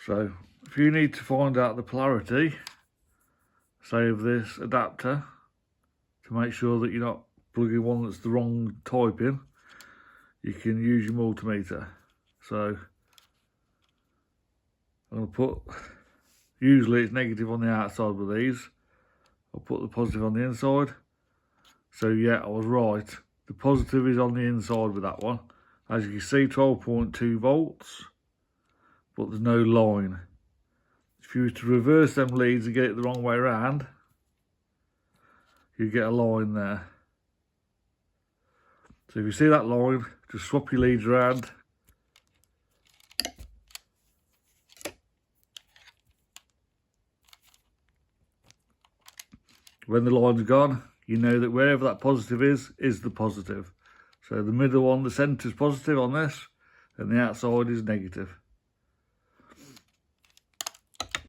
So if you need to find out the polarity, say of this adapter, to make sure that you're not plugging one that's the wrong type in, you can use your multimeter. So I'm going to put, usually it's negative on the outside with these, I'll put the positive on the inside. So yeah, I was right, the positive is on the inside with that one. As you can see, 12.2 volts, but there's no line. If you were to reverse them leads and get it the wrong way around, you get a line there. So if you see that line, just swap your leads around. When the line's gone, you know that wherever that positive is the positive. So the middle one, the centre is positive on this, and the outside is negative.